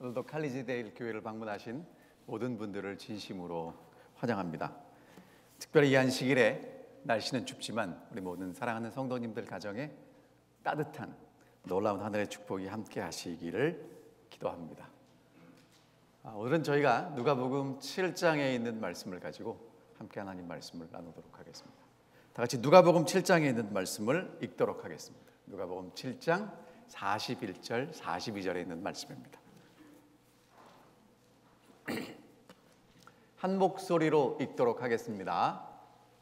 오늘도 칼리지데일 교회를 방문하신 모든 분들을 진심으로 환영합니다. 특별히 이 안식일에 날씨는 춥지만 우리 모든 사랑하는 성도님들 가정에 따뜻한 놀라운 하늘의 축복이 함께 하시기를 기도합니다. 오늘은 저희가 누가복음 7장에 있는 말씀을 가지고 함께 하나님 말씀을 나누도록 하겠습니다. 다 같이 누가복음 7장에 있는 말씀을 읽도록 하겠습니다. 누가복음 7장 41절 42절에 있는 말씀입니다. 한 목소리로 읽도록 하겠습니다.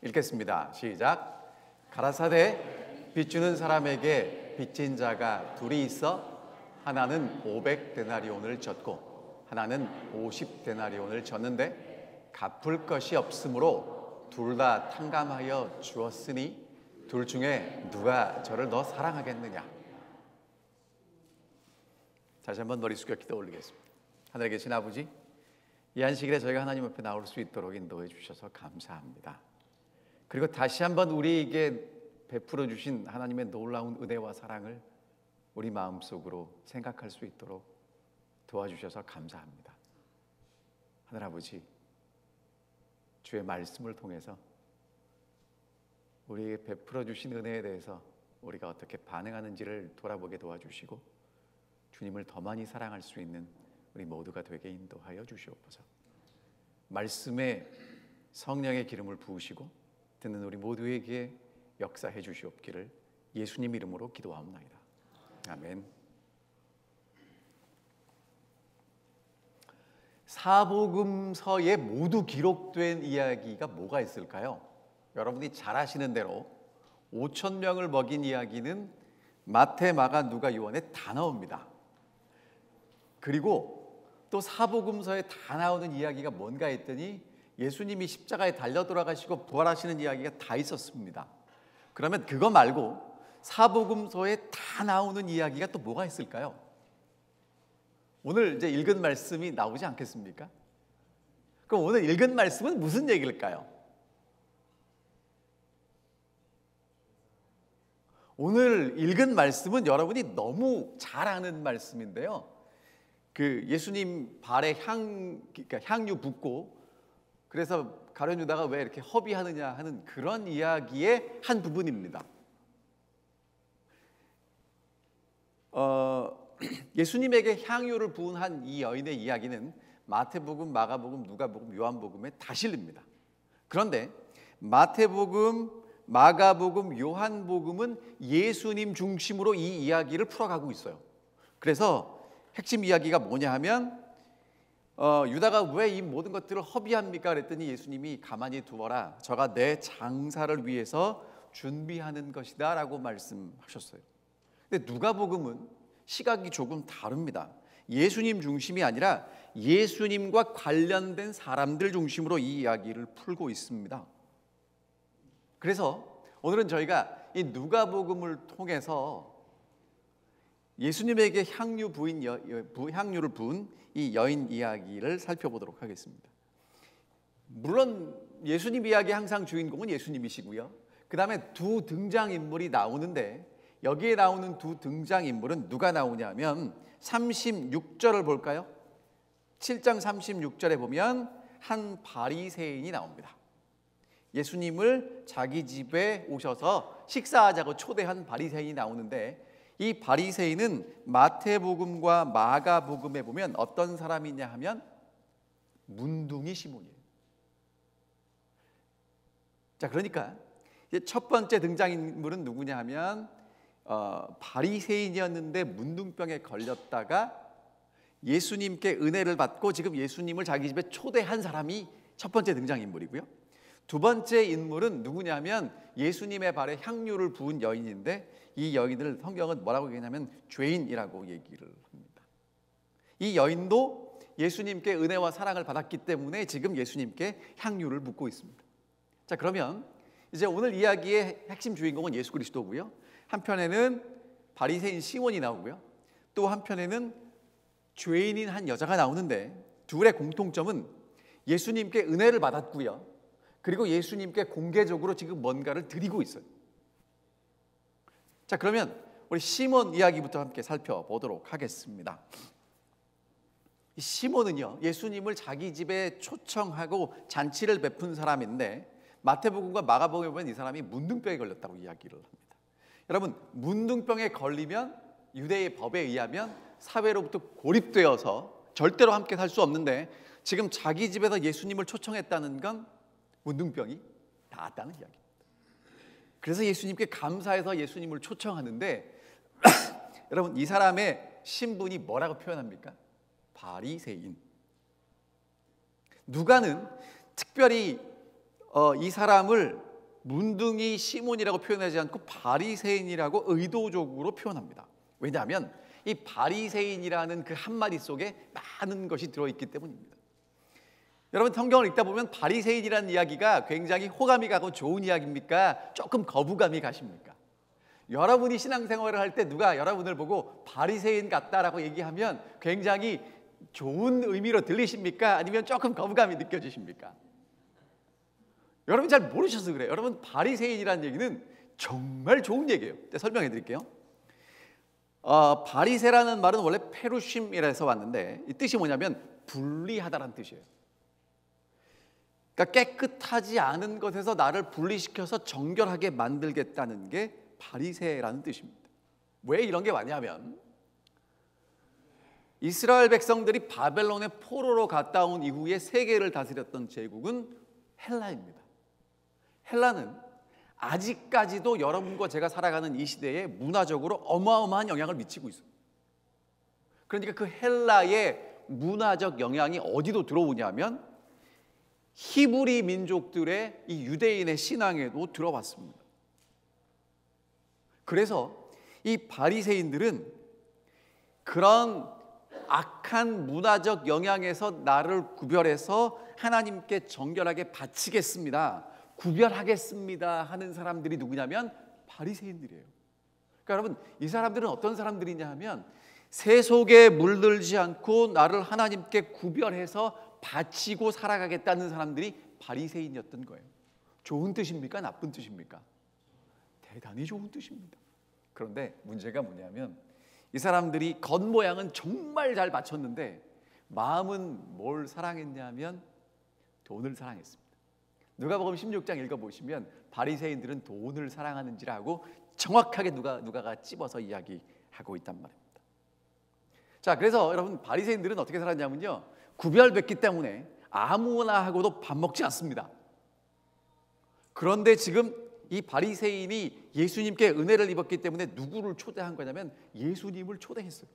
읽겠습니다. 시작. 가라사대 빚주는 사람에게 빚진 자가 둘이 있어 하나는 500데나리온을 졌고 하나는 50데나리온을 졌는데 갚을 것이 없으므로 둘 다 탕감하여 주었으니 둘 중에 누가 저를 더 사랑하겠느냐. 다시 한번 머리 숙여 기도 올리겠습니다. 하늘에 계신 아버지, 이 안식일에 저희가 하나님 앞에 나올 수 있도록 인도해 주셔서 감사합니다. 그리고 다시 한번 우리에게 베풀어 주신 하나님의 놀라운 은혜와 사랑을 우리 마음속으로 생각할 수 있도록 도와주셔서 감사합니다. 하늘 아버지, 주의 말씀을 통해서 우리에게 베풀어 주신 은혜에 대해서 우리가 어떻게 반응하는지를 돌아보게 도와주시고 주님을 더 많이 사랑할 수 있는 우리 모두가 되게 인도하여 주시옵소서. 말씀에 성령의 기름을 부으시고 듣는 우리 모두에게 역사해 주시옵기를 예수님 이름으로 기도하옵나이다. 아멘. 사복음서에 모두 기록된 이야기가 뭐가 있을까요? 여러분이 잘 아시는 대로 5,000명을 먹인 이야기는 마태, 마가, 누가, 요한에 다 나옵니다. 그리고 또 사복음서에 다 나오는 이야기가 뭔가 했더니 예수님이 십자가에 달려 돌아가시고 부활하시는 이야기가 다 있었습니다. 그러면 그거 말고 사복음서에 다 나오는 이야기가 또 뭐가 있을까요? 오늘 이제 읽은 말씀이 나오지 않겠습니까? 그럼 오늘 읽은 말씀은 무슨 얘기일까요? 오늘 읽은 말씀은 여러분이 너무 잘 아는 말씀인데요. 그 예수님 발에 향유 붓고 그래서 가룟 유다가 왜 이렇게 허비하느냐 하는 그런 이야기의 한 부분입니다. 예수님에게 향유를 부은 한 이 여인의 이야기는 마태복음, 마가복음, 누가복음, 요한복음에 다 실립니다. 그런데 마태복음, 마가복음, 요한복음은 예수님 중심으로 이 이야기를 풀어가고 있어요. 그래서 핵심 이야기가 뭐냐 하면 유다가 왜 이 모든 것들을 허비합니까? 그랬더니 예수님이 가만히 두어라. 저가 내 장사를 위해서 준비하는 것이다 라고 말씀하셨어요. 근데 누가복음은 시각이 조금 다릅니다. 예수님 중심이 아니라 예수님과 관련된 사람들 중심으로 이 이야기를 풀고 있습니다. 그래서 오늘은 저희가 이 누가복음을 통해서 예수님에게 향유를 부은 이 여인 이야기를 살펴보도록 하겠습니다. 물론 예수님 이야기 항상 주인공은 예수님이시고요. 그 다음에 두 등장인물이 나오는데 여기에 나오는 두 등장인물은 누가 나오냐면 36절을 볼까요? 7장 36절에 보면 한 바리새인이 나옵니다. 예수님을 자기 집에 오셔서 식사하자고 초대한 바리새인이 나오는데 이 바리새인은 마태복음과 마가복음에 보면 어떤 사람이냐 하면 문둥이 시몬이에요. 자, 그러니까 이제 첫 번째 등장인물은 누구냐 하면 바리새인이었는데 문둥병에 걸렸다가 예수님께 은혜를 받고 지금 예수님을 자기 집에 초대한 사람이 첫 번째 등장인물이고요. 두 번째 인물은 누구냐면 예수님의 발에 향유를 부은 여인인데 이 여인을 성경은 뭐라고 얘기하냐면 죄인이라고 얘기를 합니다. 이 여인도 예수님께 은혜와 사랑을 받았기 때문에 지금 예수님께 향유를 붓고 있습니다. 자, 그러면 이제 오늘 이야기의 핵심 주인공은 예수 그리스도고요. 한편에는 바리새인 시몬이 나오고요. 또 한편에는 죄인인 한 여자가 나오는데 둘의 공통점은 예수님께 은혜를 받았고요. 그리고 예수님께 공개적으로 지금 뭔가를 드리고 있어요. 자, 그러면 우리 시몬 이야기부터 함께 살펴보도록 하겠습니다. 이 시몬은요, 예수님을 자기 집에 초청하고 잔치를 베푼 사람인데 마태복음과 마가복음에 보면 이 사람이 문둥병에 걸렸다고 이야기를 합니다. 여러분, 문둥병에 걸리면 유대의 법에 의하면 사회로부터 고립되어서 절대로 함께 살 수 없는데 지금 자기 집에서 예수님을 초청했다는 건 문둥병이 나았다는 이야기입니다. 그래서 예수님께 감사해서 예수님을 초청하는데 여러분, 이 사람의 신분이 뭐라고 표현합니까? 바리새인. 누가는 특별히 이 사람을 문둥이 시몬이라고 표현하지 않고 바리새인이라고 의도적으로 표현합니다. 왜냐하면 이 바리새인이라는 그 한마디 속에 많은 것이 들어있기 때문입니다. 여러분, 성경을 읽다 보면 바리새인이라는 이야기가 굉장히 호감이 가고 좋은 이야기입니까? 조금 거부감이 가십니까? 여러분이 신앙생활을 할 때 누가 여러분을 보고 바리새인 같다라고 얘기하면 굉장히 좋은 의미로 들리십니까? 아니면 조금 거부감이 느껴지십니까? 여러분 잘 모르셔서 그래요. 여러분, 바리새인이라는 얘기는 정말 좋은 얘기예요. 설명해 드릴게요. 바리새라는 말은 원래 페루심이라서 왔는데 이 뜻이 뭐냐면 분리하다라는 뜻이에요. 그러니까 깨끗하지 않은 것에서 나를 분리시켜서 정결하게 만들겠다는 게 바리새라는 뜻입니다. 왜 이런 게 왔냐면 이스라엘 백성들이 바벨론의 포로로 갔다 온 이후에 세계를 다스렸던 제국은 헬라입니다. 헬라는 아직까지도 여러분과 제가 살아가는 이 시대에 문화적으로 어마어마한 영향을 미치고 있습니다. 그러니까 그 헬라의 문화적 영향이 어디도 들어오냐면 히브리 민족들의 이 유대인의 신앙에도 들어왔습니다. 그래서 이 바리새인들은 그런 악한 문화적 영향에서 나를 구별해서 하나님께 정결하게 바치겠습니다, 구별하겠습니다 하는 사람들이 누구냐면 바리새인들이에요. 그러니까 여러분, 이 사람들은 어떤 사람들이냐 하면 세속에 물들지 않고 나를 하나님께 구별해서 바치고 살아가겠다는 사람들이 바리새인이었던 거예요. 좋은 뜻입니까? 나쁜 뜻입니까? 대단히 좋은 뜻입니다. 그런데 문제가 뭐냐면 이 사람들이 겉모양은 정말 잘 바쳤는데 마음은 뭘 사랑했냐면 돈을 사랑했습니다. 누가복음 16장 읽어보시면 바리새인들은 돈을 사랑하는지라고 정확하게 누가가 찝어서 이야기하고 있단 말입니다. 자, 그래서 여러분, 바리새인들은 어떻게 살았냐면요, 구별됐기 때문에 아무나 하고도 밥 먹지 않습니다. 그런데 지금 이 바리새인이 예수님께 은혜를 입었기 때문에 누구를 초대한 거냐면 예수님을 초대했어요.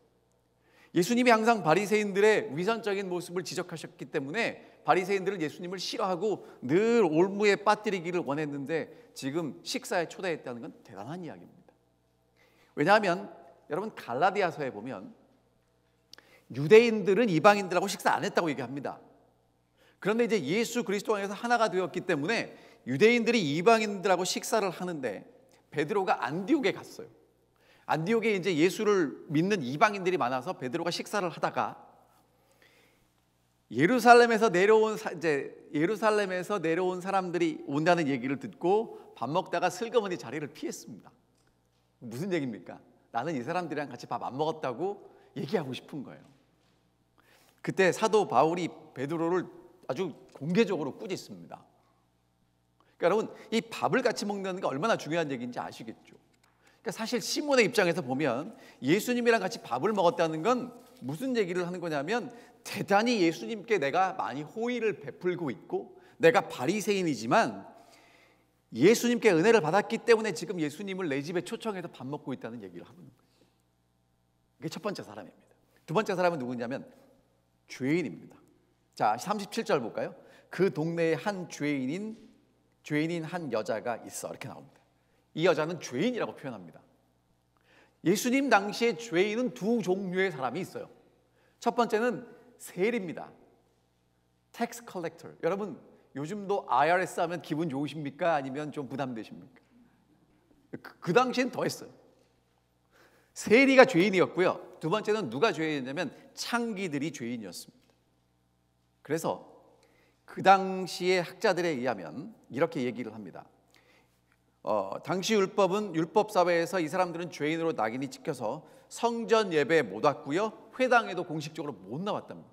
예수님이 항상 바리새인들의 위선적인 모습을 지적하셨기 때문에 바리새인들은 예수님을 싫어하고 늘 올무에 빠뜨리기를 원했는데 지금 식사에 초대했다는 건 대단한 이야기입니다. 왜냐하면 여러분, 갈라디아서에 보면 유대인들은 이방인들하고 식사 안 했다고 얘기합니다. 그런데 이제 예수 그리스도 안에서 하나가 되었기 때문에 유대인들이 이방인들하고 식사를 하는데 베드로가 안디옥에 갔어요. 안디옥에 이제 예수를 믿는 이방인들이 많아서 베드로가 식사를 하다가 예루살렘에서 내려온 사람들이 온다는 얘기를 듣고 밥 먹다가 슬그머니 자리를 피했습니다. 무슨 얘기입니까? 나는 이 사람들이랑 같이 밥 안 먹었다고 얘기하고 싶은 거예요. 그때 사도 바울이 베드로를 아주 공개적으로 꾸짖습니다. 그러니까 여러분, 이 밥을 같이 먹는 게 얼마나 중요한 얘기인지 아시겠죠? 그러니까 사실 시몬의 입장에서 보면 예수님이랑 같이 밥을 먹었다는 건 무슨 얘기를 하는 거냐면 대단히 예수님께 내가 많이 호의를 베풀고 있고 내가 바리새인이지만 예수님께 은혜를 받았기 때문에 지금 예수님을 내 집에 초청해서 밥 먹고 있다는 얘기를 하는 거예요. 이게 첫 번째 사람입니다. 두 번째 사람은 누구냐면 죄인입니다. 자, 37절 볼까요? 그 동네에 한 죄인인 한 여자가 있어, 이렇게 나옵니다. 이 여자는 죄인이라고 표현합니다. 예수님 당시에 죄인은 두 종류의 사람이 있어요. 첫 번째는 세리입니다. 텍스 컬렉터. 여러분, 요즘도 IRS 하면 기분 좋으십니까? 아니면 좀 부담되십니까? 그 당시엔 더 했어요. 세리가 죄인이었고요. 두 번째는 누가 죄인이었냐면 창기들이 죄인이었습니다. 그래서 그 당시의 학자들에 의하면 이렇게 얘기를 합니다. 당시 율법은 율법 사회에서 이 사람들은 죄인으로 낙인이 찍혀서 성전 예배에 못 왔고요, 회당에도 공식적으로 못 나왔답니다.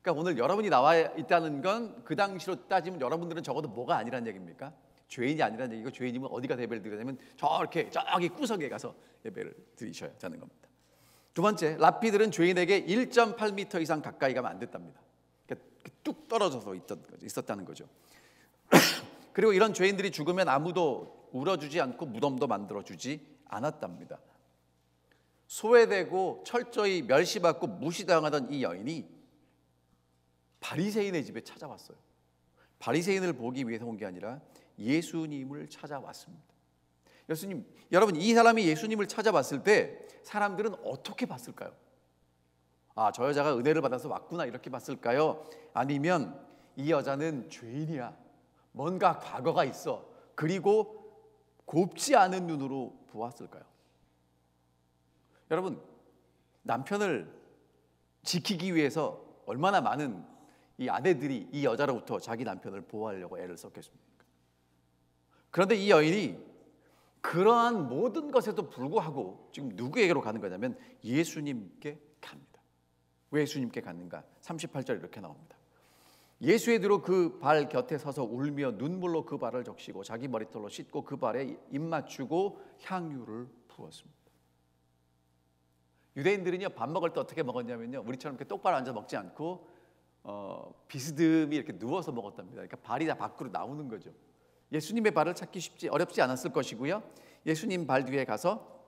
그러니까 오늘 여러분이 나와 있다는 건 그 당시로 따지면 여러분들은 적어도 뭐가 아니란 얘기입니까? 죄인이 아니란 얘기고, 죄인이면 어디가 예배를 드리냐면 저렇게 저기 구석에 가서 예배를 드리셔야 하는 겁니다. 두 번째, 랍비들은 죄인에게 1.8m 이상 가까이 가면 안 됐답니다. 그러니까 뚝 떨어져서 있었다는 거죠. 그리고 이런 죄인들이 죽으면 아무도 울어주지 않고 무덤도 만들어주지 않았답니다. 소외되고 철저히 멸시받고 무시당하던 이 여인이 바리새인의 집에 찾아왔어요. 바리새인을 보기 위해서 온 게 아니라 예수님을 찾아왔습니다. 여러분, 이 사람이 예수님을 찾아왔을 때 사람들은 어떻게 봤을까요? 아, 저 여자가 은혜를 받아서 왔구나, 이렇게 봤을까요? 아니면 이 여자는 죄인이야, 뭔가 과거가 있어, 그리고 곱지 않은 눈으로 보았을까요? 여러분, 남편을 지키기 위해서 얼마나 많은 이 아내들이 이 여자로부터 자기 남편을 보호하려고 애를 썼겠습니까? 그런데 이 여인이 그러한 모든 것에도 불구하고 지금 누구에게로 가는 거냐면 예수님께 갑니다. 왜 예수님께 갔는가? 38절 이렇게 나옵니다. 예수의 뒤로 그 발 곁에 서서 울며 눈물로 그 발을 적시고 자기 머리털로 씻고 그 발에 입 맞추고 향유를 부었습니다. 유대인들은요, 밥 먹을 때 어떻게 먹었냐면요, 우리처럼 이렇게 똑바로 앉아 먹지 않고 비스듬히 이렇게 누워서 먹었답니다. 그러니까 발이 다 밖으로 나오는 거죠. 예수님의 발을 찾기 어렵지 않았을 것이고요. 예수님 발 뒤에 가서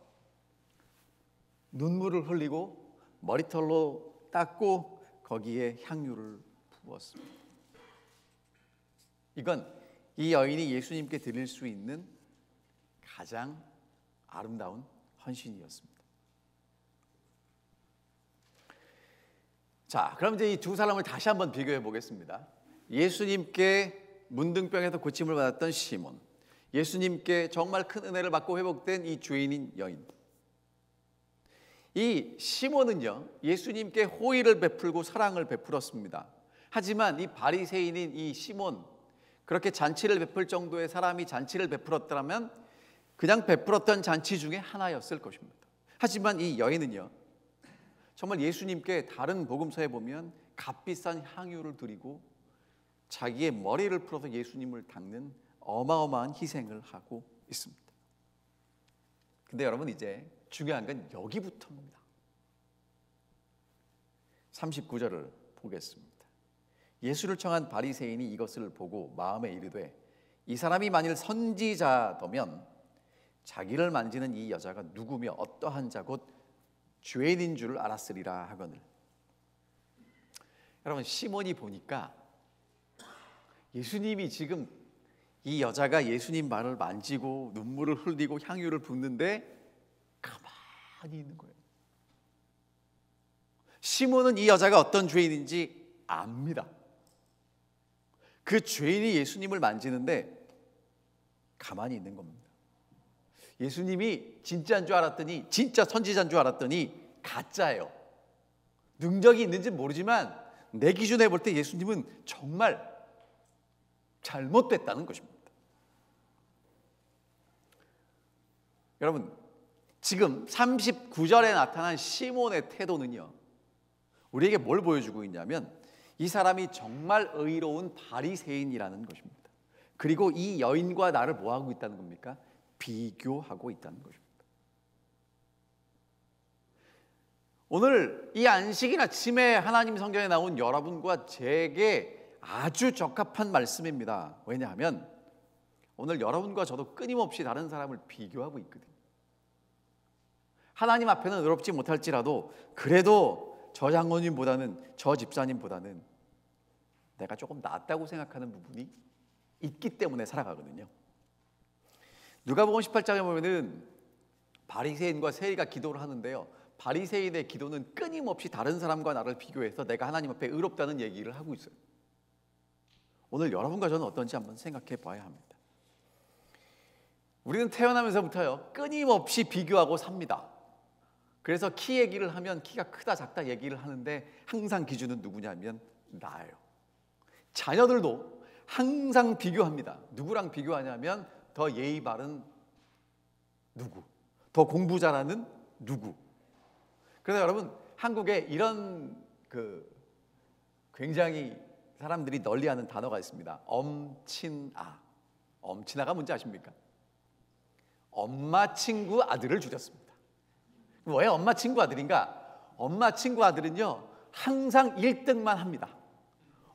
눈물을 흘리고 머리털로 닦고 거기에 향유를 부었습니다. 이건 이 여인이 예수님께 드릴 수 있는 가장 아름다운 헌신이었습니다. 자, 그럼 이제 이 두 사람을 다시 한번 비교해 보겠습니다. 예수님께 문둥병에서 고침을 받았던 시몬, 예수님께 정말 큰 은혜를 받고 회복된 이 죄인인 여인. 이 시몬은요, 예수님께 호의를 베풀고 사랑을 베풀었습니다. 하지만 이 바리새인인 이 시몬, 그렇게 잔치를 베풀 정도의 사람이 잔치를 베풀었다면 그냥 베풀었던 잔치 중에 하나였을 것입니다. 하지만 이 여인은요, 정말 예수님께 다른 복음서에 보면 값비싼 향유를 드리고 자기의 머리를 풀어서 예수님을 닦는 어마어마한 희생을 하고 있습니다. 근데 여러분, 이제 중요한 건 여기부터입니다. 39절을 보겠습니다. 예수를 청한 바리새인이 이것을 보고 마음에 이르되 이 사람이 만일 선지자더면 자기를 만지는 이 여자가 누구며 어떠한 자 곧 죄인인 줄 알았으리라 하거늘. 여러분, 시몬이 보니까 예수님이 지금 이 여자가 예수님 발을 만지고 눈물을 흘리고 향유를 붓는데 가만히 있는 거예요. 시몬은 이 여자가 어떤 죄인인지 압니다. 그 죄인이 예수님을 만지는데 가만히 있는 겁니다. 예수님이 진짜인 줄 알았더니, 진짜 선지자인 줄 알았더니 가짜예요. 능력이 있는지 모르지만 내 기준에 볼 때 예수님은 정말 잘못됐다는 것입니다. 여러분, 지금 39절에 나타난 시몬의 태도는요, 우리에게 뭘 보여주고 있냐면 이 사람이 정말 의로운 바리새인이라는 것입니다. 그리고 이 여인과 나를 뭐하고 있다는 겁니까? 비교하고 있다는 것입니다. 오늘 이 안식이나 침해 하나님 성경에 나온 여러분과 제게 아주 적합한 말씀입니다. 왜냐하면 오늘 여러분과 저도 끊임없이 다른 사람을 비교하고 있거든요. 하나님 앞에는 의롭지 못할지라도 그래도 저 장로님보다는, 저 집사님보다는 내가 조금 낫다고 생각하는 부분이 있기 때문에 살아가거든요. 누가복음 18장에 보면은 바리새인과 세리가 기도를 하는데요, 바리새인의 기도는 끊임없이 다른 사람과 나를 비교해서 내가 하나님 앞에 의롭다는 얘기를 하고 있어요. 오늘 여러분과 저는 어떤지 한번 생각해 봐야 합니다. 우리는 태어나면서부터요, 끊임없이 비교하고 삽니다. 그래서 키 얘기를 하면 키가 크다 작다 얘기를 하는데 항상 기준은 누구냐면 나예요. 자녀들도 항상 비교합니다. 누구랑 비교하냐면 더 예의 바른 누구, 더 공부 잘하는 누구. 그래서 여러분, 한국에 이런 굉장히 사람들이 널리하는 단어가 있습니다. 엄친아. 엄친아가 뭔지 아십니까? 엄마 친구 아들을 줄였습니다. 왜 엄마 친구 아들인가? 엄마 친구 아들은요 항상 1등만 합니다.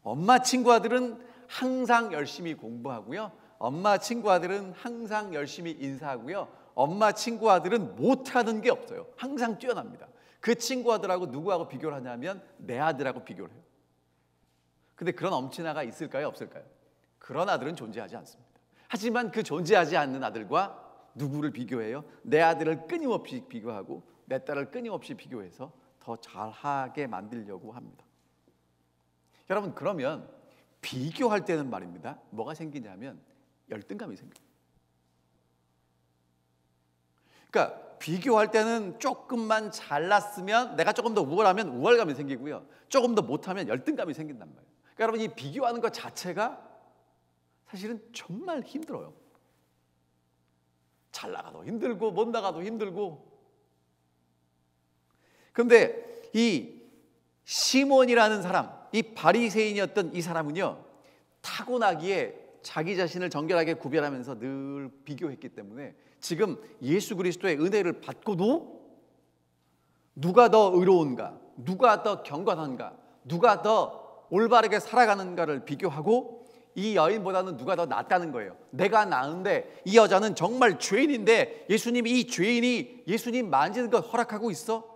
엄마 친구 아들은 항상 열심히 공부하고요, 엄마 친구 아들은 항상 열심히 인사하고요, 엄마 친구 아들은 못하는 게 없어요. 항상 뛰어납니다. 그 친구 아들하고 누구하고 비교를 하냐면 내 아들하고 비교를 해요. 근데 그런 엄친아가 있을까요, 없을까요? 그런 아들은 존재하지 않습니다. 하지만 그 존재하지 않는 아들과 누구를 비교해요? 내 아들을 끊임없이 비교하고 내 딸을 끊임없이 비교해서 더 잘하게 만들려고 합니다. 여러분, 그러면 비교할 때는 말입니다, 뭐가 생기냐면 열등감이 생겨요. 그러니까 비교할 때는 조금만 잘났으면, 내가 조금 더 우월하면 우월감이 생기고요, 조금 더 못하면 열등감이 생긴단 말이에요. 그러니까 여러분, 이 비교하는 것 자체가 사실은 정말 힘들어요. 잘 나가도 힘들고 못 나가도 힘들고. 그런데 이 시몬이라는 사람, 이 바리새인이었던 이 사람은요, 타고나기에 자기 자신을 정결하게 구별하면서 늘 비교했기 때문에 지금 예수 그리스도의 은혜를 받고도 누가 더 의로운가, 누가 더 경건한가, 누가 더 올바르게 살아가는가를 비교하고 이 여인보다는 누가 더 낫다는 거예요. 내가 나은데 이 여자는 정말 죄인인데 예수님이 이 죄인이 예수님 만지는 걸 허락하고 있어?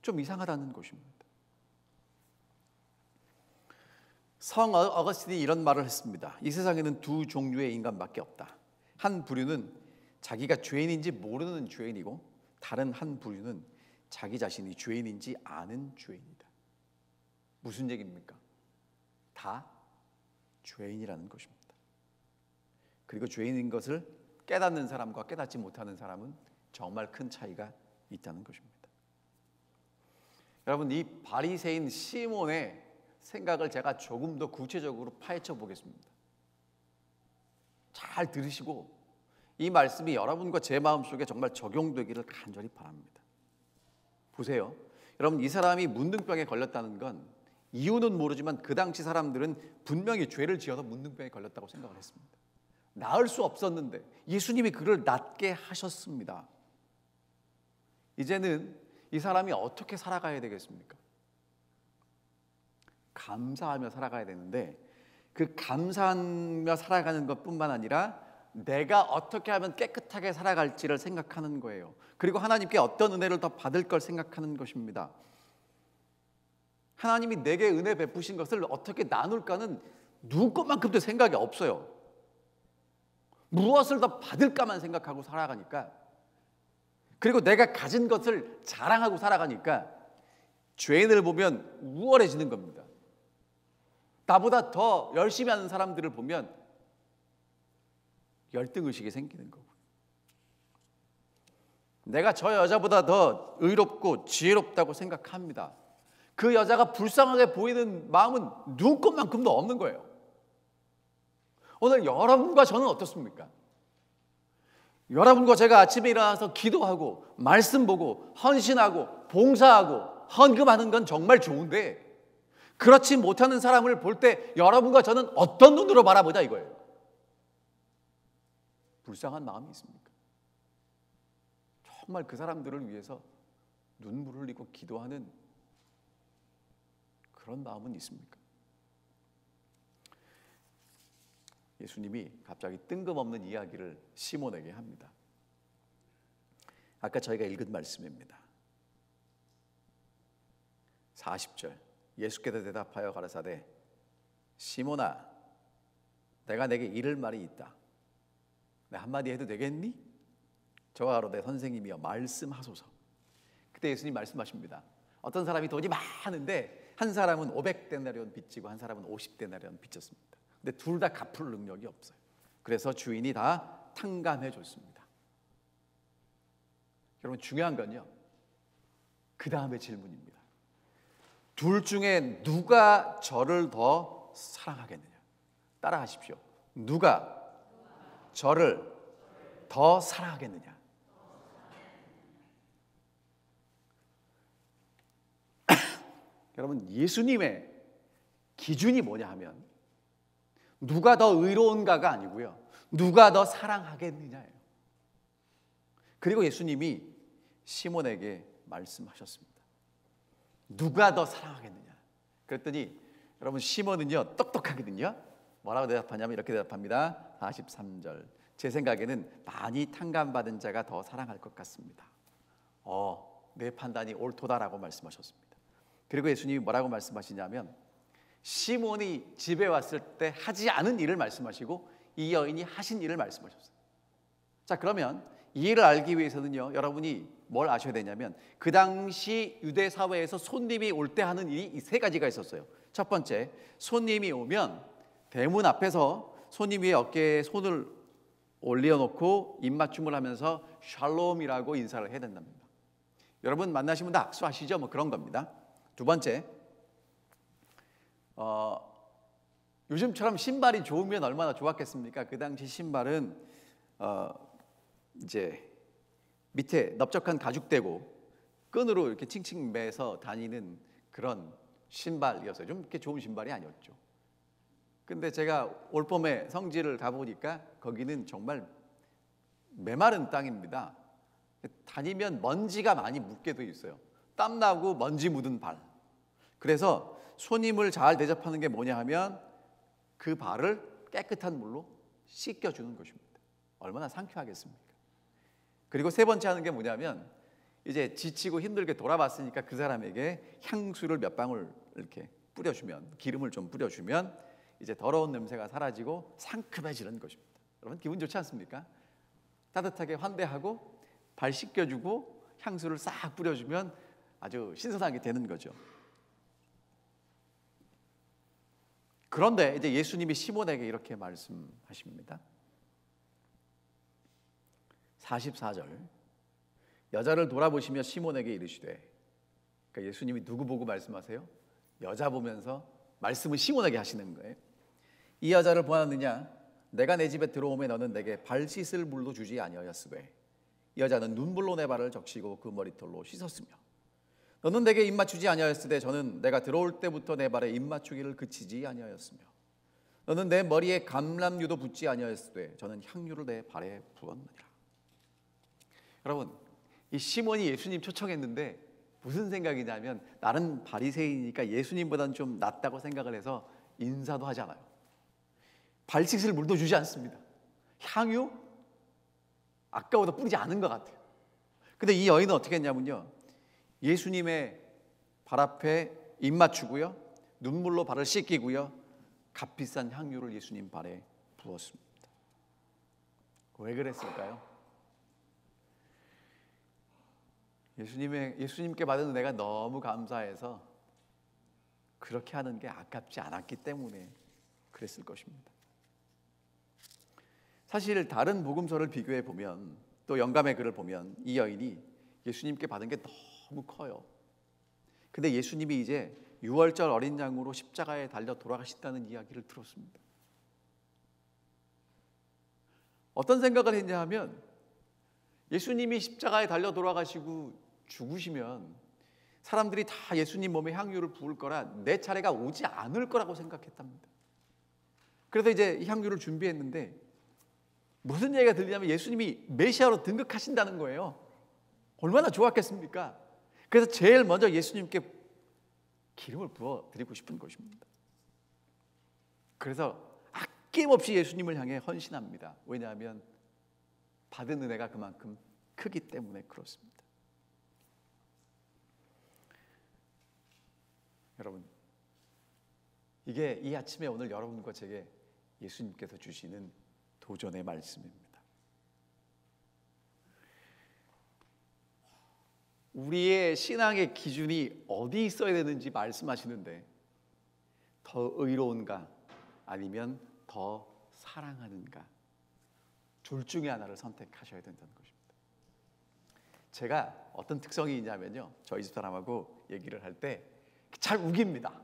좀 이상하다는 것입니다. 성 어거스틴이 이런 말을 했습니다. 이 세상에는 두 종류의 인간밖에 없다. 한 부류는 자기가 죄인인지 모르는 죄인이고, 다른 한 부류는 자기 자신이 죄인인지 아는 죄인이다. 무슨 얘기입니까? 다 죄인이라는 것입니다. 그리고 죄인인 것을 깨닫는 사람과 깨닫지 못하는 사람은 정말 큰 차이가 있다는 것입니다. 여러분, 이 바리새인 시몬의 생각을 제가 조금 더 구체적으로 파헤쳐 보겠습니다. 잘 들으시고 이 말씀이 여러분과 제 마음속에 정말 적용되기를 간절히 바랍니다. 보세요. 여러분, 이 사람이 문둥병에 걸렸다는 건 이유는 모르지만 그 당시 사람들은 분명히 죄를 지어서 문둥병에 걸렸다고 생각을 했습니다. 나을 수 없었는데 예수님이 그를 낫게 하셨습니다. 이제는 이 사람이 어떻게 살아가야 되겠습니까? 감사하며 살아가야 되는데, 그 감사하며 살아가는 것뿐만 아니라 내가 어떻게 하면 깨끗하게 살아갈지를 생각하는 거예요. 그리고 하나님께 어떤 은혜를 더 받을 걸 생각하는 것입니다. 하나님이 내게 은혜 베푸신 것을 어떻게 나눌까는 누구 것만큼도 생각이 없어요. 무엇을 더 받을까만 생각하고 살아가니까, 그리고 내가 가진 것을 자랑하고 살아가니까 죄인을 보면 우월해지는 겁니다. 나보다 더 열심히 하는 사람들을 보면 열등의식이 생기는 거고, 내가 저 여자보다 더 의롭고 지혜롭다고 생각합니다. 그 여자가 불쌍하게 보이는 마음은 누구 것만큼도 없는 거예요. 오늘 여러분과 저는 어떻습니까? 여러분과 제가 아침에 일어나서 기도하고 말씀 보고 헌신하고 봉사하고 헌금하는 건 정말 좋은데, 그렇지 못하는 사람을 볼 때 여러분과 저는 어떤 눈으로 바라보자 이거예요. 불쌍한 마음이 있습니까? 정말 그 사람들을 위해서 눈물 흘리고 기도하는 그런 마음은 있습니까? 예수님이 갑자기 뜬금없는 이야기를 시몬에게 합니다. 아까 저희가 읽은 말씀입니다. 40절, 예수께서 대답하여 가라사대, 시몬아, 내가 내게 이를 말이 있다. 내 한마디 해도 되겠니? 저와 가로되 선생님이여 말씀하소서. 그때 예수님 말씀하십니다. 어떤 사람이 돈이 많은데 한 사람은 500데나리온 빚지고 한 사람은 50데나리온 빚졌습니다. 근데 둘 다 갚을 능력이 없어요. 그래서 주인이 다 탕감해 줬습니다. 여러분, 중요한 건요, 그 다음의 질문입니다. 둘 중에 누가 저를 더 사랑하겠느냐? 따라하십시오. 누가 저를 더 사랑하겠느냐? 여러분, 예수님의 기준이 뭐냐 하면 누가 더 의로운가가 아니고요, 누가 더 사랑하겠느냐예요. 그리고 예수님이 시몬에게 말씀하셨습니다. 누가 더 사랑하겠느냐. 그랬더니 여러분, 시몬은요 똑똑하거든요. 뭐라고 대답하냐면 이렇게 대답합니다. 43절. 제 생각에는 많이 탕감받은 자가 더 사랑할 것 같습니다. 내 판단이 옳도다라고 말씀하셨습니다. 그리고 예수님이 뭐라고 말씀하시냐면 시몬이 집에 왔을 때 하지 않은 일을 말씀하시고 이 여인이 하신 일을 말씀하셨어요. 자, 그러면 이 일을 알기 위해서는요, 여러분이 뭘 아셔야 되냐면 그 당시 유대 사회에서 손님이 올 때 하는 일이 이 세 가지가 있었어요. 첫 번째, 손님이 오면 대문 앞에서 손님 위에 어깨에 손을 올려놓고 입맞춤을 하면서 샬롬이라고 인사를 해야 된답니다. 여러분 만나시면 다 악수하시죠? 뭐 그런 겁니다. 두 번째, 요즘처럼 신발이 좋으면 얼마나 좋았겠습니까? 그 당시 신발은 이제 밑에 넓적한 가죽대고 끈으로 이렇게 칭칭 매서 다니는 그런 신발이었어요. 좀 이렇게 좋은 신발이 아니었죠. 근데 제가 올봄에 성지를 가보니까 거기는 정말 메마른 땅입니다. 다니면 먼지가 많이 묻게 돼 있어요. 땀나고 먼지 묻은 발. 그래서 손님을 잘 대접하는 게 뭐냐 하면 그 발을 깨끗한 물로 씻겨주는 것입니다. 얼마나 상쾌하겠습니까? 그리고 세 번째 하는 게 뭐냐면 이제 지치고 힘들게 돌아봤으니까 그 사람에게 향수를 몇 방울 이렇게 뿌려주면, 기름을 좀 뿌려주면 이제 더러운 냄새가 사라지고 상큼해지는 것입니다. 여러분 기분 좋지 않습니까? 따뜻하게 환대하고 발 씻겨주고 향수를 싹 뿌려주면 아주 신선하게 되는 거죠. 그런데 이제 예수님이 시몬에게 이렇게 말씀하십니다. 44절. 여자를 돌아보시며 시몬에게 이르시되, 그러니까 예수님이 누구 보고 말씀하세요? 여자 보면서 말씀을 시몬에게 하시는 거예요. 이 여자를 보았느냐? 내가 내 집에 들어오면 너는 내게 발 씻을 물도 주지 아니하였으되 이 여자는 눈물로 내 발을 적시고 그 머리털로 씻었으며 너는 내게 입맞추지 아니하였으되 저는 내가 들어올 때부터 내 발에 입맞추기를 그치지 아니하였으며 너는 내 머리에 감람유도 붓지 아니하였으되 저는 향유를 내 발에 부었느니라. 여러분, 이 시몬이 예수님 초청했는데 무슨 생각이냐면 나는 바리새인이니까 예수님보다는 좀 낫다고 생각을 해서 인사도 하지 않아요. 발 씻을 물도 주지 않습니다. 향유? 아까보다 뿌리지 않은 것 같아요. 근데 이 여인은 어떻게 했냐면요, 예수님의 발 앞에 입 맞추고요, 눈물로 발을 씻기고요, 값비싼 향유를 예수님 발에 부었습니다. 왜 그랬을까요? 예수님께 받은 은혜가 너무 감사해서 그렇게 하는 게 아깝지 않았기 때문에 그랬을 것입니다. 사실 다른 복음서를 비교해 보면, 또 영감의 글을 보면 이 여인이 예수님께 받은 게 너무 커요. 근데 예수님이 이제 6월절 어린 양으로 십자가에 달려 돌아가신다는 이야기를 들었습니다. 어떤 생각을 했냐 하면 예수님이 십자가에 달려 돌아가시고 죽으시면 사람들이 다 예수님 몸에 향유를 부을 거라 내 차례가 오지 않을 거라고 생각했답니다. 그래서 이제 향유를 준비했는데 무슨 얘기가 들리냐면 예수님이 메시아로 등극하신다는 거예요. 얼마나 좋았겠습니까? 그래서 제일 먼저 예수님께 기름을 부어드리고 싶은 것입니다. 그래서 아낌없이 예수님을 향해 헌신합니다. 왜냐하면 받은 은혜가 그만큼 크기 때문에 그렇습니다. 여러분, 이게 이 아침에 오늘 여러분과 제게 예수님께서 주시는 도전의 말씀입니다. 우리의 신앙의 기준이 어디 있어야 되는지 말씀하시는데 더 의로운가 아니면 더 사랑하는가, 둘 중에 하나를 선택하셔야 된다는 것입니다. 제가 어떤 특성이 있냐면요, 저희 집 사람하고 얘기를 할 때 잘 우깁니다.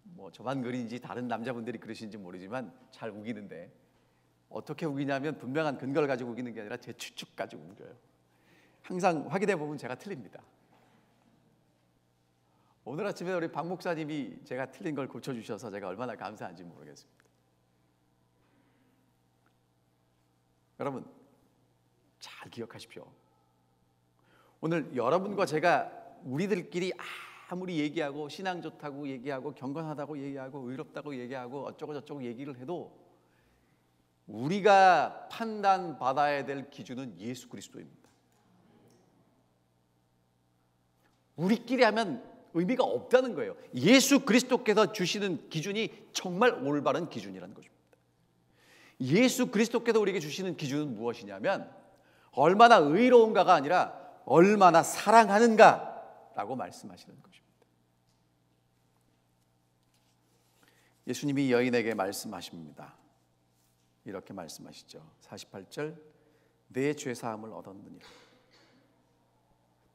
뭐 저만 그린지 다른 남자분들이 그러신지 모르지만 잘 우기는데, 어떻게 우기냐면 분명한 근거를 가지고 우기는 게 아니라 제 추측 가지고 우겨요. 항상 확인해 보면 제가 틀립니다. 오늘 아침에 우리 박 목사님이 제가 틀린 걸 고쳐주셔서 제가 얼마나 감사한지 모르겠습니다. 여러분 잘 기억하십시오. 오늘 여러분과 제가 우리들끼리 아무리 얘기하고 신앙 좋다고 얘기하고 경건하다고 얘기하고 의롭다고 얘기하고 어쩌고 저쩌고 얘기를 해도 우리가 판단받아야 될 기준은 예수 그리스도입니다. 우리끼리 하면 의미가 없다는 거예요. 예수 그리스도께서 주시는 기준이 정말 올바른 기준이라는 것입니다. 예수 그리스도께서 우리에게 주시는 기준은 무엇이냐면 얼마나 의로운가가 아니라 얼마나 사랑하는가라고 말씀하시는 것입니다. 예수님이 여인에게 말씀하십니다. 이렇게 말씀하시죠. 48절, 내 죄사함을 얻었느니라.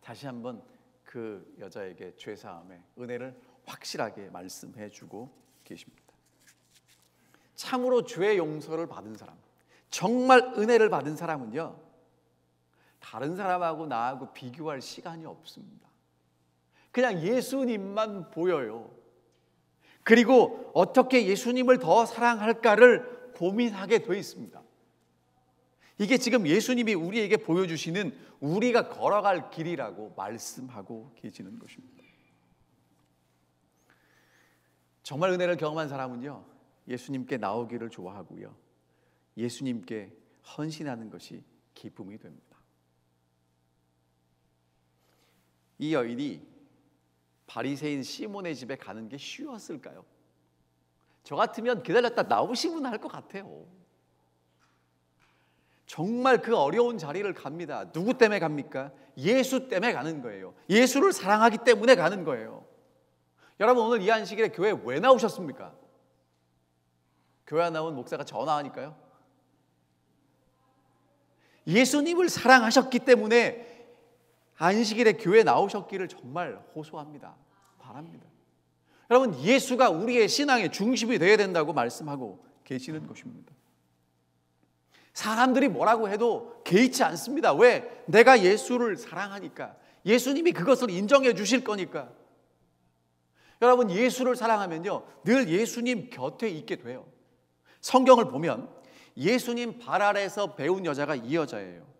다시 한번 그 여자에게 죄사함의 은혜를 확실하게 말씀해 주고 계십니다. 참으로 죄의 용서를 받은 사람, 정말 은혜를 받은 사람은요, 다른 사람하고 나하고 비교할 시간이 없습니다. 그냥 예수님만 보여요. 그리고 어떻게 예수님을 더 사랑할까를 고민하게 돼 있습니다. 이게 지금 예수님이 우리에게 보여주시는 우리가 걸어갈 길이라고 말씀하고 계시는 것입니다. 정말 은혜를 경험한 사람은요, 예수님께 나오기를 좋아하고요, 예수님께 헌신하는 것이 기쁨이 됩니다. 이 여인이 바리새인 시몬의 집에 가는 게 쉬웠을까요? 저 같으면 기다렸다 나오시면 할 것 같아요. 정말 그 어려운 자리를 갑니다. 누구 때문에 갑니까? 예수 때문에 가는 거예요. 예수를 사랑하기 때문에 가는 거예요. 여러분 오늘 이 안식일에 교회 왜 나오셨습니까? 교회 안 나온 목사가 전화하니까요. 예수님을 사랑하셨기 때문에 안식일에 교회 나오셨기를 정말 호소합니다. 바랍니다. 여러분 예수가 우리의 신앙의 중심이 되어야 된다고 말씀하고 계시는 것입니다. 사람들이 뭐라고 해도 개의치 않습니다. 왜? 내가 예수를 사랑하니까. 예수님이 그것을 인정해 주실 거니까. 여러분 예수를 사랑하면요 늘 예수님 곁에 있게 돼요. 성경을 보면 예수님 발 아래에서 배운 여자가 이 여자예요.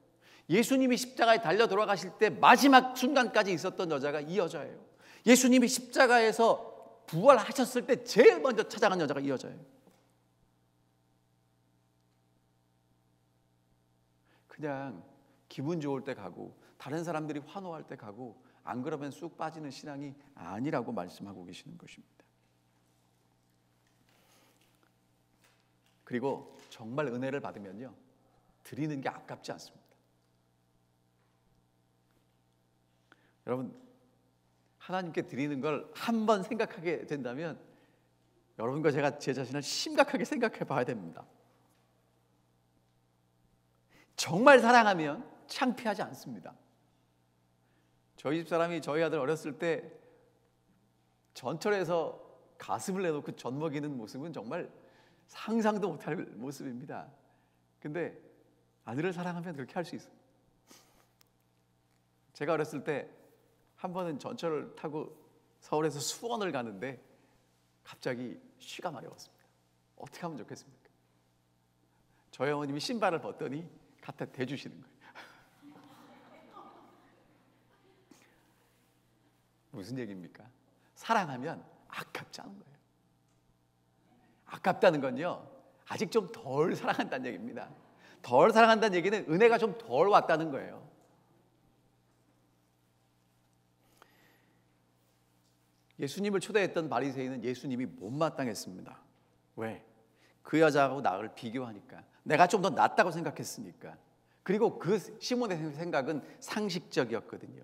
예수님이 십자가에 달려 돌아가실 때 마지막 순간까지 있었던 여자가 이 여자예요. 예수님이 십자가에서 부활하셨을 때 제일 먼저 찾아간 여자가 이 여자예요. 그냥 기분 좋을 때 가고 다른 사람들이 환호할 때 가고 안 그러면 쑥 빠지는 신앙이 아니라고 말씀하고 계시는 것입니다. 그리고 정말 은혜를 받으면요 드리는 게 아깝지 않습니다. 여러분 하나님께 드리는 걸 한 번 생각하게 된다면 여러분과 제가 제 자신을 심각하게 생각해 봐야 됩니다. 정말 사랑하면 창피하지 않습니다. 저희 집사람이 저희 아들 어렸을 때 전철에서 가슴을 내놓고 젖 먹이는 모습은 정말 상상도 못할 모습입니다. 근데 아들을 사랑하면 그렇게 할 수 있어요. 제가 어렸을 때 한 번은 전철을 타고 서울에서 수원을 가는데 갑자기 쉬가 마려웠습니다. 어떻게 하면 좋겠습니까? 저희 어머님이 신발을 벗더니 갖다 대주시는 거예요. 무슨 얘기입니까? 사랑하면 아깝지 않은 거예요. 아깝다는 건요 아직 좀 덜 사랑한다는 얘기입니다. 덜 사랑한다는 얘기는 은혜가 좀 덜 왔다는 거예요. 예수님을 초대했던 바리새인은 예수님이 못마땅했습니다. 왜? 그 여자하고 나를 비교하니까, 내가 좀 더 낫다고 생각했으니까. 그리고 그 시몬의 생각은 상식적이었거든요.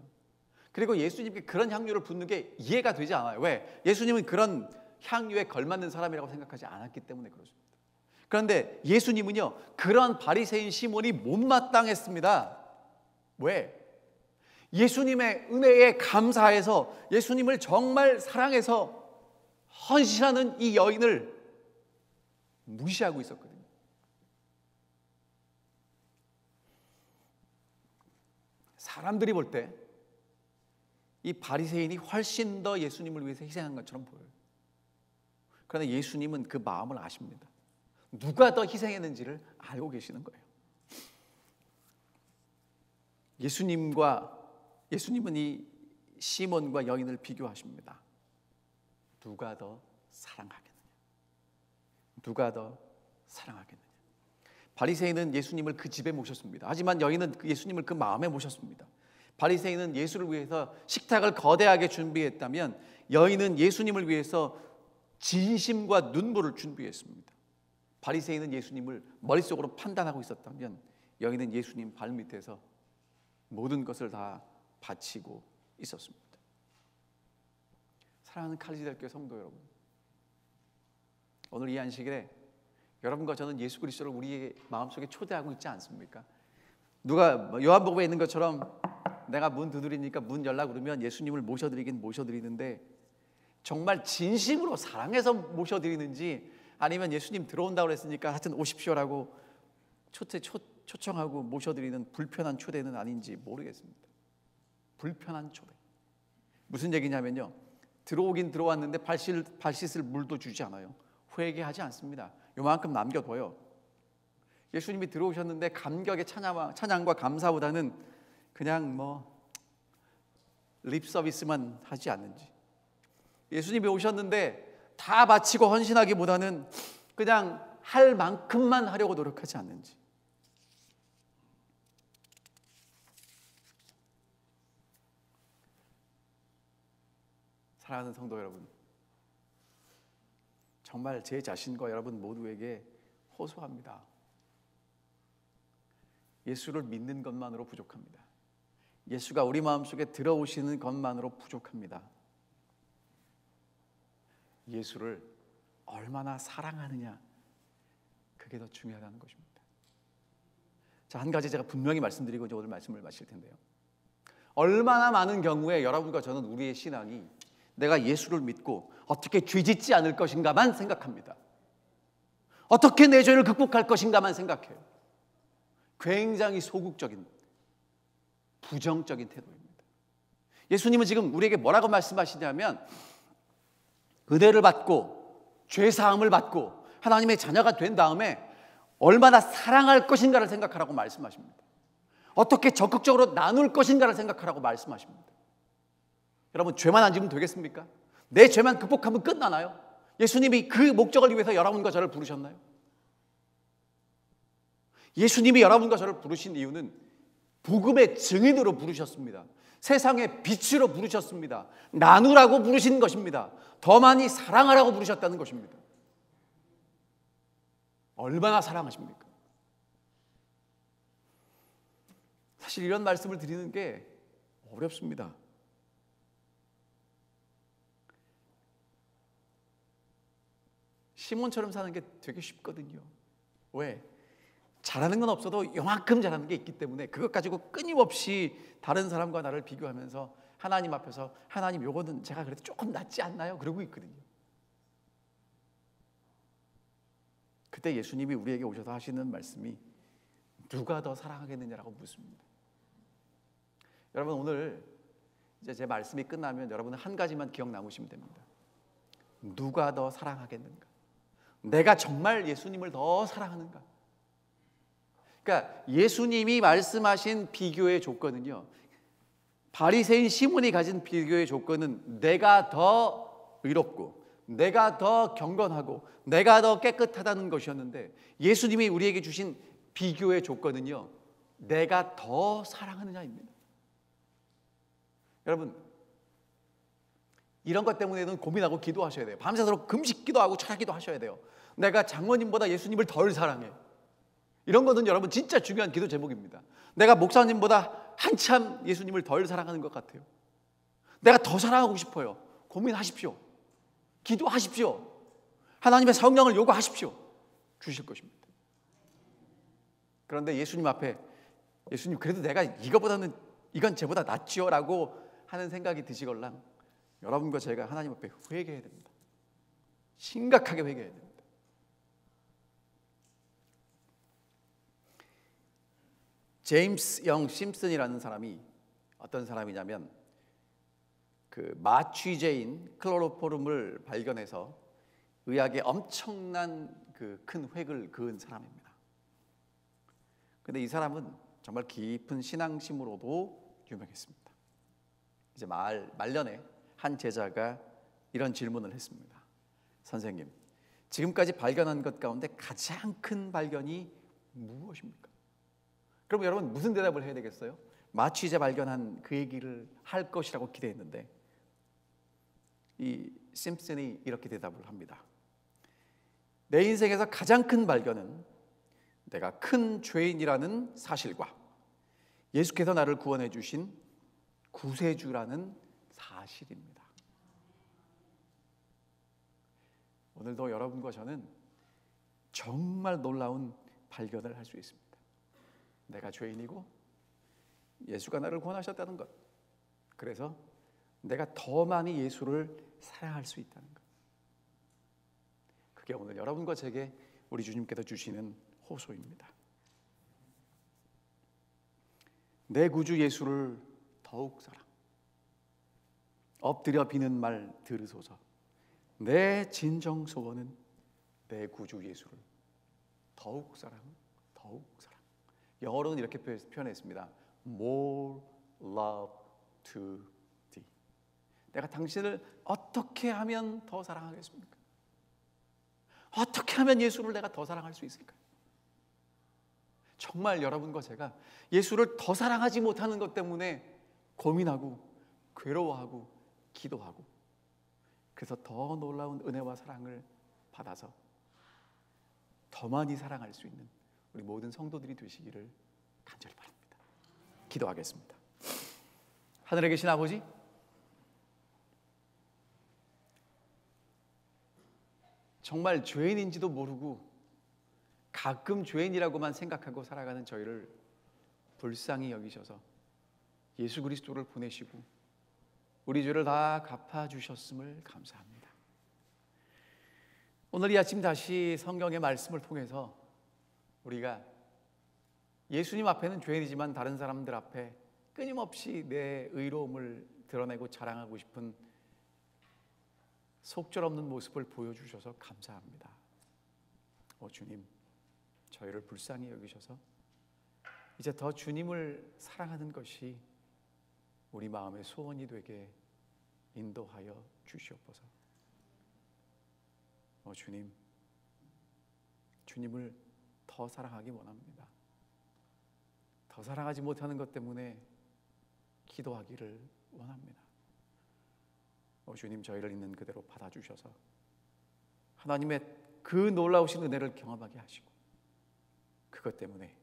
그리고 예수님께 그런 향유를 붓는 게 이해가 되지 않아요. 왜? 예수님은 그런 향유에 걸맞는 사람이라고 생각하지 않았기 때문에 그렇습니다. 그런데 예수님은요 그런 바리새인 시몬이 못마땅했습니다. 왜? 예수님의 은혜에 감사해서 예수님을 정말 사랑해서 헌신하는 이 여인을 무시하고 있었거든요. 사람들이 볼 때 이 바리새인이 훨씬 더 예수님을 위해서 희생한 것처럼 보여요. 그러나 예수님은 그 마음을 아십니다. 누가 더 희생했는지를 알고 계시는 거예요. 예수님은 이 시몬과 여인을 비교하십니다. 누가 더 사랑하겠느냐? 누가 더 사랑하겠느냐? 바리새인은 예수님을 그 집에 모셨습니다. 하지만 여인은 예수님을 그 마음에 모셨습니다. 바리새인은 예수를 위해서 식탁을 거대하게 준비했다면 여인은 예수님을 위해서 진심과 눈물을 준비했습니다. 바리새인은 예수님을 머릿속으로 판단하고 있었다면 여인은 예수님 발밑에서 모든 것을 다 바치고 있었습니다. 사랑하는 칼리지대교회 성도 여러분, 오늘 이 안식일에 여러분과 저는 예수 그리스도를 우리의 마음속에 초대하고 있지 않습니까? 누가 요한복음에 있는 것처럼 내가 문 두드리니까 문 열라 그러면 예수님을 모셔드리긴 모셔드리는데 정말 진심으로 사랑해서 모셔드리는지 아니면 예수님 들어온다고 그랬으니까 하여튼 오십시오라고 초청하고 모셔드리는 불편한 초대는 아닌지 모르겠습니다. 불편한 초대. 무슨 얘기냐면요, 들어오긴 들어왔는데 발 씻을 물도 주지 않아요. 회개하지 않습니다. 요만큼 남겨둬요. 예수님이 들어오셨는데 감격의 찬양과 감사보다는 그냥 립 서비스만 하지 않는지, 예수님이 오셨는데 다 바치고 헌신하기보다는 그냥 할 만큼만 하려고 노력하지 않는지. 사랑하는 성도 여러분, 정말 제 자신과 여러분 모두에게 호소합니다. 예수를 믿는 것만으로 부족합니다. 예수가 우리 마음속에 들어오시는 것만으로 부족합니다. 예수를 얼마나 사랑하느냐, 그게 더 중요하다는 것입니다. 자, 한 가지 제가 분명히 말씀드리고 이제 오늘 말씀을 마칠 텐데요, 얼마나 많은 경우에 여러분과 저는 우리의 신앙이 내가 예수를 믿고 어떻게 죄짓지 않을 것인가만 생각합니다. 어떻게 내 죄를 극복할 것인가만 생각해요. 굉장히 소극적인, 부정적인 태도입니다. 예수님은 지금 우리에게 뭐라고 말씀하시냐면 은혜를 받고 죄사함을 받고 하나님의 자녀가 된 다음에 얼마나 사랑할 것인가를 생각하라고 말씀하십니다. 어떻게 적극적으로 나눌 것인가를 생각하라고 말씀하십니다. 여러분, 죄만 안 지면 되겠습니까? 내 죄만 극복하면 끝나나요? 예수님이 그 목적을 위해서 여러분과 저를 부르셨나요? 예수님이 여러분과 저를 부르신 이유는 복음의 증인으로 부르셨습니다. 세상의 빛으로 부르셨습니다. 나누라고 부르신 것입니다. 더 많이 사랑하라고 부르셨다는 것입니다. 얼마나 사랑하십니까? 사실 이런 말씀을 드리는 게 어렵습니다. 시몬처럼 사는 게 되게 쉽거든요. 왜? 잘하는 건 없어도 요만큼 잘하는 게 있기 때문에 그것 가지고 끊임없이 다른 사람과 나를 비교하면서 하나님 앞에서 하나님, 요거는 제가 그래도 조금 낫지 않나요? 그러고 있거든요. 그때 예수님이 우리에게 오셔서 하시는 말씀이 누가 더 사랑하겠느냐라고 묻습니다. 여러분, 오늘 이제 제 말씀이 끝나면 여러분은 한 가지만 기억 남으시면 됩니다. 누가 더 사랑하겠는가? 내가 정말 예수님을 더 사랑하는가? 그러니까 예수님이 말씀하신 비교의 조건은요, 바리새인 시몬이 가진 비교의 조건은 내가 더 의롭고 내가 더 경건하고 내가 더 깨끗하다는 것이었는데, 예수님이 우리에게 주신 비교의 조건은요, 내가 더 사랑하느냐입니다. 여러분, 이런 것 때문에는 고민하고 기도하셔야 돼요. 밤새도록 금식 기도하고 철학기도 하셔야 돼요. 내가 장로님보다 예수님을 덜 사랑해. 이런 거는 여러분 진짜 중요한 기도 제목입니다. 내가 목사님보다 한참 예수님을 덜 사랑하는 것 같아요. 내가 더 사랑하고 싶어요. 고민하십시오. 기도하십시오. 하나님의 성령을 요구하십시오. 주실 것입니다. 그런데 예수님 앞에, 예수님 그래도 내가 이거보다는 이건 쟤보다 낫지요 라고 하는 생각이 드시걸랑 여러분과 제가 하나님 앞에 회개해야 됩니다. 심각하게 회개해야 됩니다. 제임스 영 심슨이라는 사람이 어떤 사람이냐면 그 마취제인 클로로포름을 발견해서 의학에 엄청난 그 큰 획을 그은 사람입니다. 근데 이 사람은 정말 깊은 신앙심으로도 유명했습니다. 이제 말년에 한 제자가 이런 질문을 했습니다. 선생님, 지금까지 발견한 것 가운데 가장 큰 발견이 무엇입니까? 그럼 여러분 무슨 대답을 해야 되겠어요? 마취제 발견한 그 얘기를 할 것이라고 기대했는데 이 심슨이 이렇게 대답을 합니다. 내 인생에서 가장 큰 발견은 내가 큰 죄인이라는 사실과 예수께서 나를 구원해 주신 구세주라는 사실입니다. 오늘도 여러분과 저는 정말 놀라운 발견을 할 수 있습니다. 내가 죄인이고 예수가 나를 구원하셨다는 것, 그래서 내가 더 많이 예수를 사랑할 수 있다는 것, 그게 오늘 여러분과 제게 우리 주님께서 주시는 호소입니다. 내 구주 예수를 더욱 사랑, 엎드려 비는 말 들으소서. 내 진정 소원은 내 구주 예수를 더욱 사랑, 더욱 사랑. 영어로는 이렇게 표현했습니다. More love to thee. 내가 당신을 어떻게 하면 더 사랑하겠습니까? 어떻게 하면 예수를 내가 더 사랑할 수 있을까요? 정말 여러분과 제가 예수를 더 사랑하지 못하는 것 때문에 고민하고 괴로워하고 기도하고, 그래서 더 놀라운 은혜와 사랑을 받아서 더 많이 사랑할 수 있는 우리 모든 성도들이 되시기를 간절히 바랍니다. 기도하겠습니다. 하늘에 계신 아버지, 정말 죄인인지도 모르고 가끔 죄인이라고만 생각하고 살아가는 저희를 불쌍히 여기셔서 예수 그리스도를 보내시고 우리 죄를 다 갚아주셨음을 감사합니다. 오늘 이 아침 다시 성경의 말씀을 통해서 우리가 예수님 앞에는 죄인이지만 다른 사람들 앞에 끊임없이 내 의로움을 드러내고 자랑하고 싶은 속절없는 모습을 보여주셔서 감사합니다. 주님, 저희를 불쌍히 여기셔서 이제 더 주님을 사랑하는 것이 우리 마음의 소원이 되게 인도하여 주시옵소서. 주님, 주님을 더 사랑하기 원합니다. 더 사랑하지 못하는 것 때문에 기도하기를 원합니다. 주님, 저희를 있는 그대로 받아주셔서 하나님의 그 놀라우신 은혜를 경험하게 하시고, 그것 때문에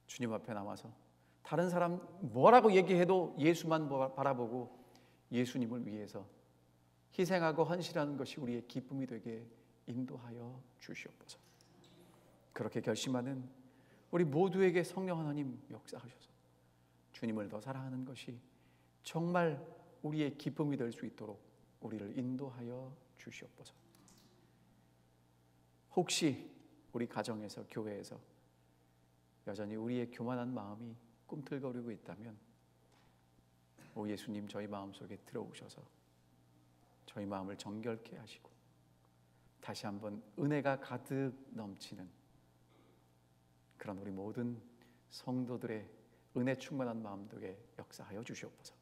주님 앞에 나와서 다른 사람 뭐라고 얘기해도 예수만 바라보고 예수님을 위해서 희생하고 헌신하는 것이 우리의 기쁨이 되게 인도하여 주시옵소서. 그렇게 결심하는 우리 모두에게 성령 하나님 역사하셔서 주님을 더 사랑하는 것이 정말 우리의 기쁨이 될 수 있도록 우리를 인도하여 주시옵소서. 혹시 우리 가정에서, 교회에서 여전히 우리의 교만한 마음이 꿈틀거리고 있다면 오 예수님, 저희 마음속에 들어오셔서 저희 마음을 정결케 하시고 다시 한번 은혜가 가득 넘치는 그런 우리 모든 성도들의 은혜 충만한 마음 되게 역사하여 주시옵소서.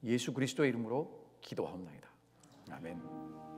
예수 그리스도의 이름으로 기도하옵나이다. 아멘.